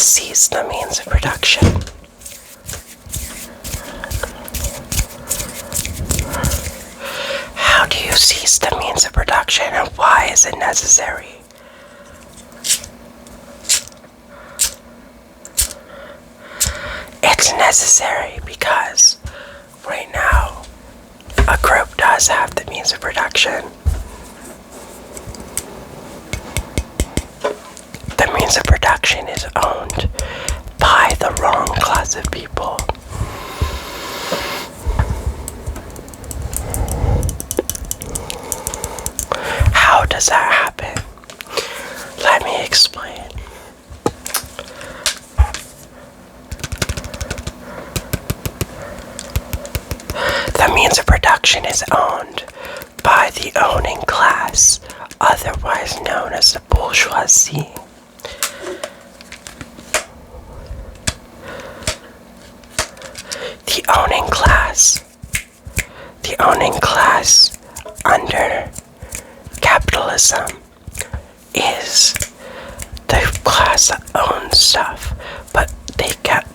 seize the means of production. How do you seize the means of production, and why is it necessary? It's necessary because right now a group does have the means of production. The means of production is owned by the wrong class of people. How does that happen? Let me explain. The means of production is owned by the owning class, otherwise known as the bourgeoisie. The owning class under capitalism is the class that owns stuff, but they get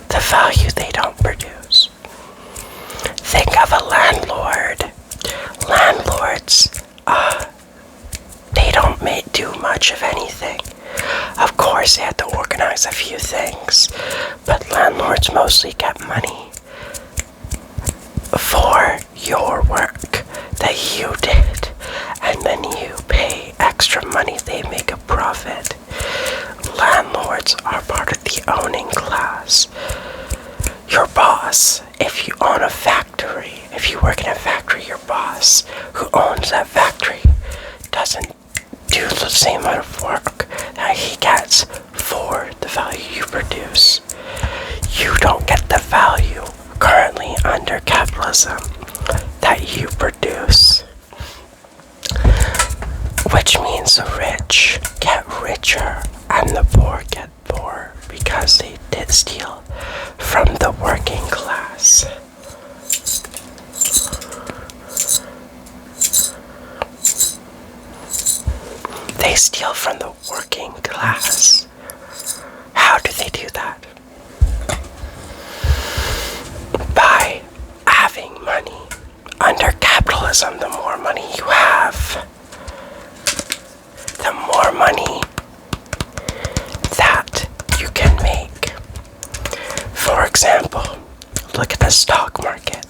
the value they don't produce. Think of a landlord. Landlords, they don't do much of anything. Of course, they have to organize a few things, but landlords mostly get money for your work that you did, and then you pay extra money, they make a profit. Landlords are part of the owning class. Your boss, if you own a factory, if you work in a factory, your boss who owns that factory doesn't do the same amount of work that he gets for the value you produce. You don't get the value currently under capitalism that you produce, which means the rich get richer and the poor get poorer because they did steal from the working class. They steal from the working class. How do they do that? By having money. Under capitalism, the more money you have, the more money that you can make. For example, look at the stock market.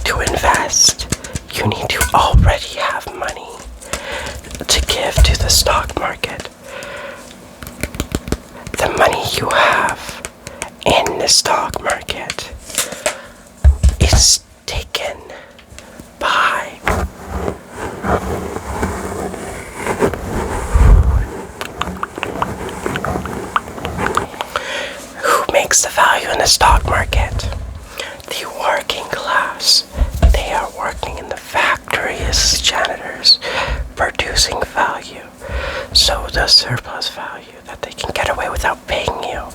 To invest, you need to already have money to give to the stock market. The money you have in the stock market is taken by who makes the value in the stock market? The working class. They are working in the factories, janitors, producing value. So the surplus value that they can get away without paying you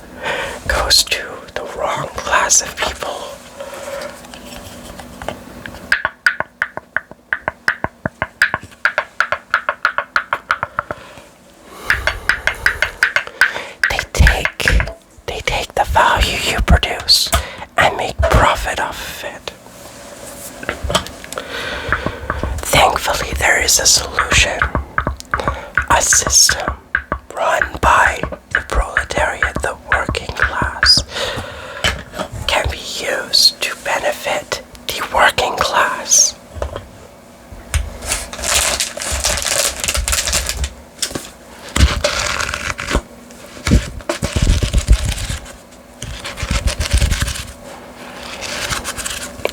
goes to the wrong class of people. They take the value you produce and make profit off of it. Thankfully, there is a solution. A system run by the proletariat, the working class, can be used to benefit the working class.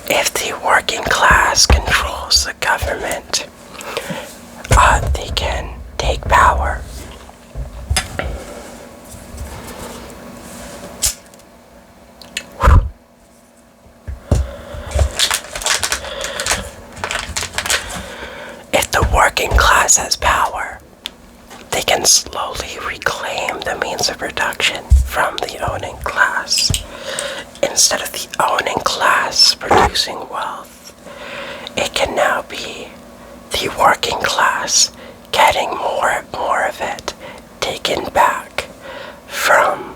If the working class controls the government, they can take power. If the working class has power, they can slowly reclaim the means of production from the owning class. Instead of the owning class producing wealth, it can now be the working class getting more and more of it taken back from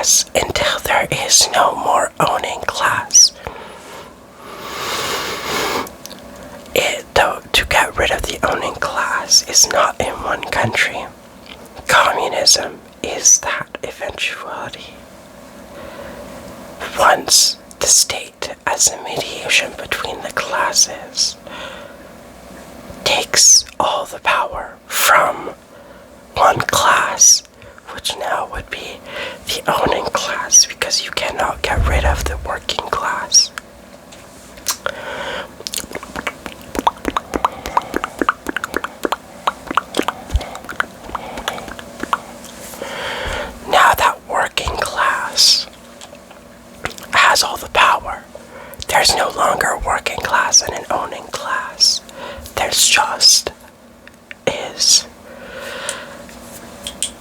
class until there is no more owning class. Though, to get rid of the owning class is not in one country. Communism is that eventuality. Once the state, as a mediation between the classes, takes all the power from one class, which now would be the owning class, because you cannot get rid of the working class. Now that working class has all the power, there's no longer a working class and an owning class. There's just is.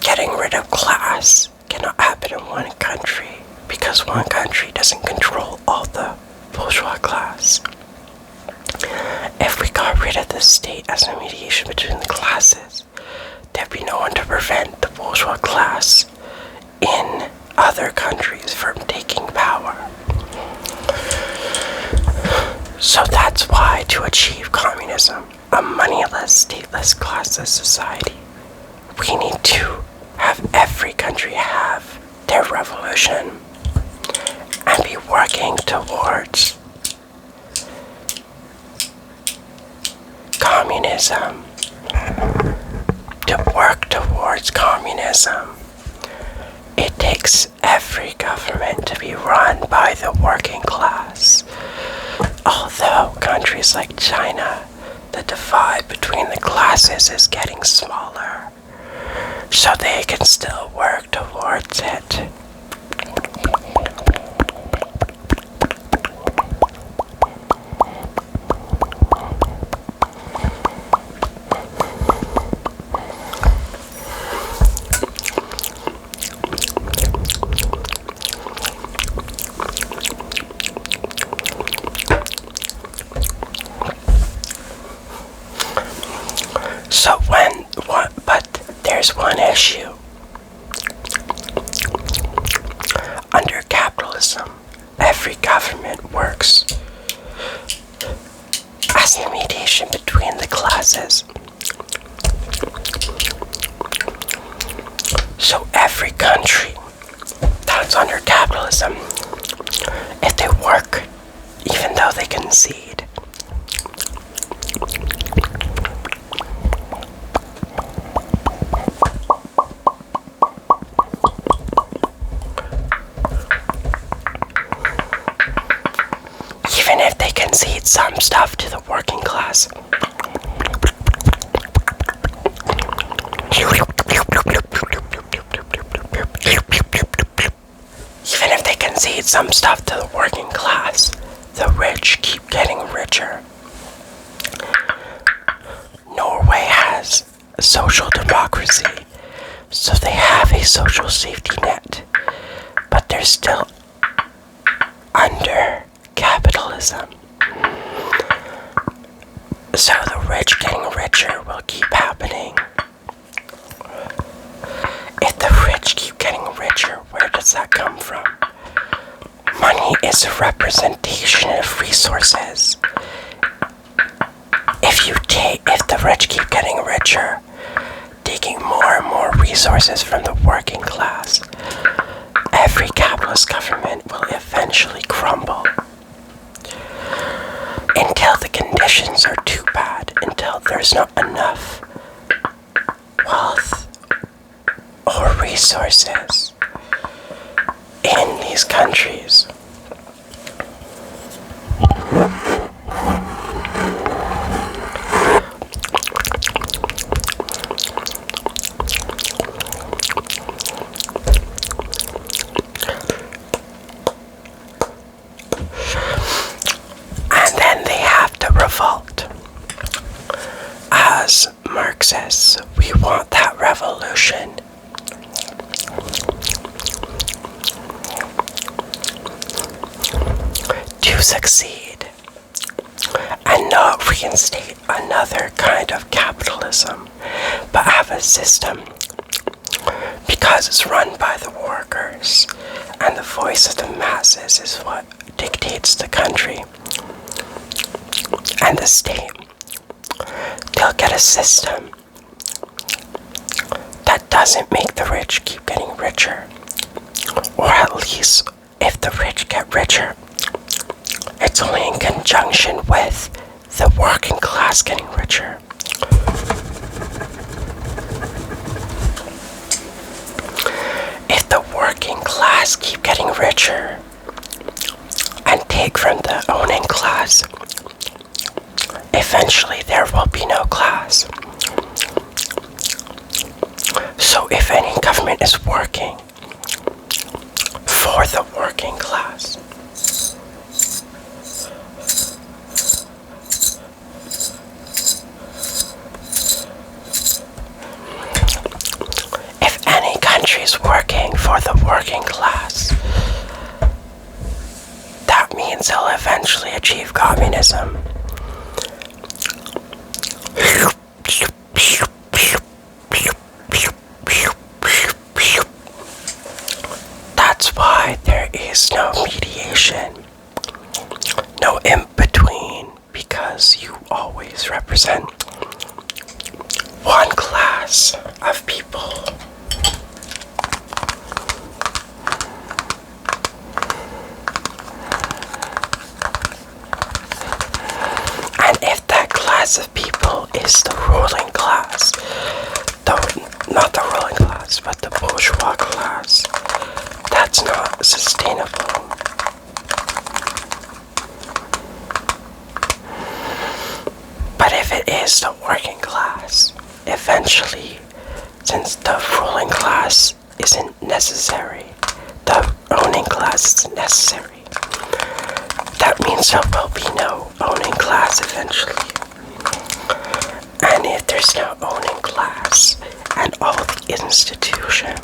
Getting rid of class cannot happen in one country because one country doesn't control all the bourgeois class. If we got rid of the state as a mediation between the classes, there'd be no one to prevent the bourgeois class in other countries from taking power. So that's why, to achieve communism, a moneyless, stateless, classless society, we need to have every country have their revolution and be working towards communism. To work towards communism, it takes every government to be run by the working class. Although countries like China, the divide between the classes is getting smaller, so they can still work towards it. But there's one issue. Under capitalism, every government works as a mediation between the classes. So every country that's under capitalism, if they work, even though they concede, even if they concede some stuff to the working class, even if they concede some stuff to the working class, the rich keep getting richer. Norway has a social democracy, so they have a social safety net, but they're still under capitalism. So the rich getting richer will keep happening. If the rich keep getting richer, where does that come from? Money is a representation of resources. If the rich keep getting richer, taking more and more resources from the working class, every capitalist government will eventually crumble. Until the conditions are too bad, until there's not enough wealth or resources in these countries. And then they have to revolt. As Marxists, we want that revolution. To succeed and not reinstate another kind of capitalism, but have a system, because it's run by the workers, And the voice of the masses is what dictates the country and the state. They'll get a system that doesn't make the rich keep getting richer. Or at least, if the rich get richer, it's only in conjunction with the working class getting richer. If the working class keep getting richer and take from the owning class, eventually there will be no class. So if any government is working for the working class, if any country is working for the working class, that means they'll eventually achieve communism. That's why there is no mediation, no in-between, because you always represent one class of people. And if that class of people is the ruling class, not the ruling class, but the bourgeois class, that's not sustainable. But if it is the working class, eventually, since the ruling class isn't necessary, the owning class isn't necessary, that means there will be no owning class eventually. And if there's no owning class and all the institution,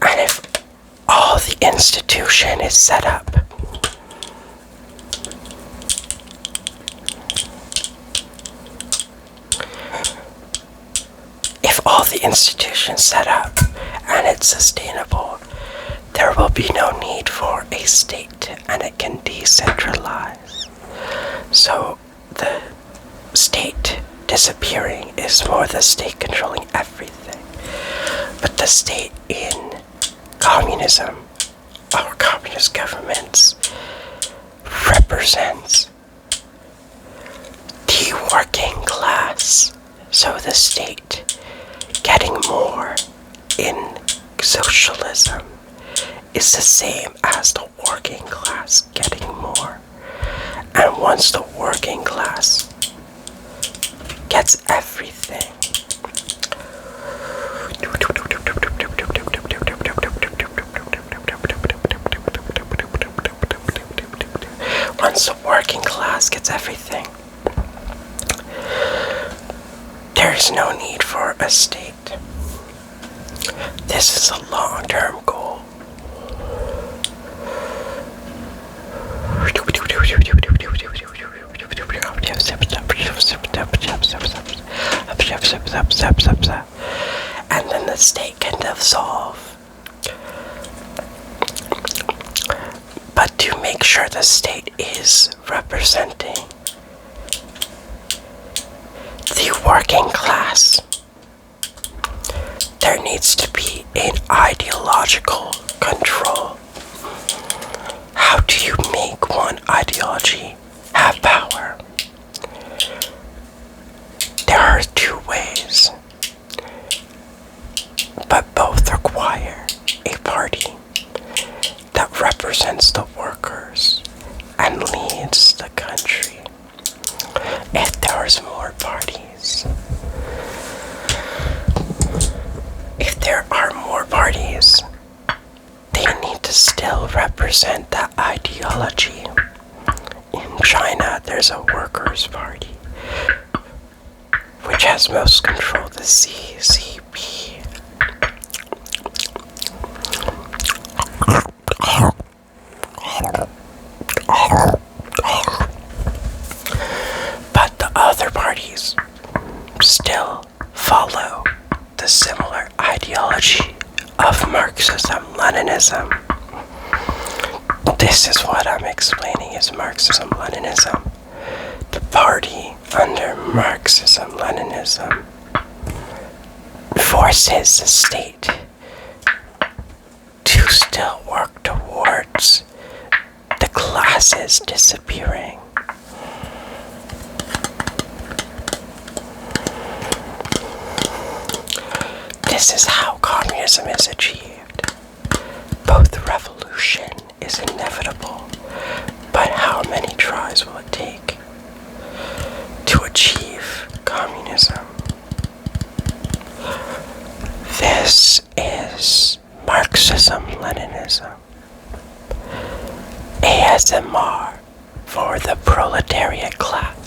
and if all the institution is set up, if all the institutions set up and it's sustainable, there will be no need for a state and it can decentralize. So the state disappearing is more the state controlling everything. But the state in communism, our communist governments, represents the working class. So the state getting more in socialism is the same as the working class getting more. And once the working class gets everything, once the working class gets everything, there is no need for a state. This is a long-term goal. And then the state can dissolve. But to make sure the state is representing the working class, there needs to be an ideological control. How do you make one ideology have power? There are two ways, but both require a party that represents the workers and leads the country. If there's more parties, if there are more parties, they need to still represent that ideology. In China, there's a Workers' Party, which has most control, the CCP. But the other parties Marxism-Leninism. This is what I'm explaining is Marxism-Leninism. The party under Marxism-Leninism forces the state to still work towards the classes disappearing. This is how communism is achieved. Both revolution is inevitable, but how many tries will it take to achieve communism? This is Marxism-Leninism. ASMR for the proletariat class.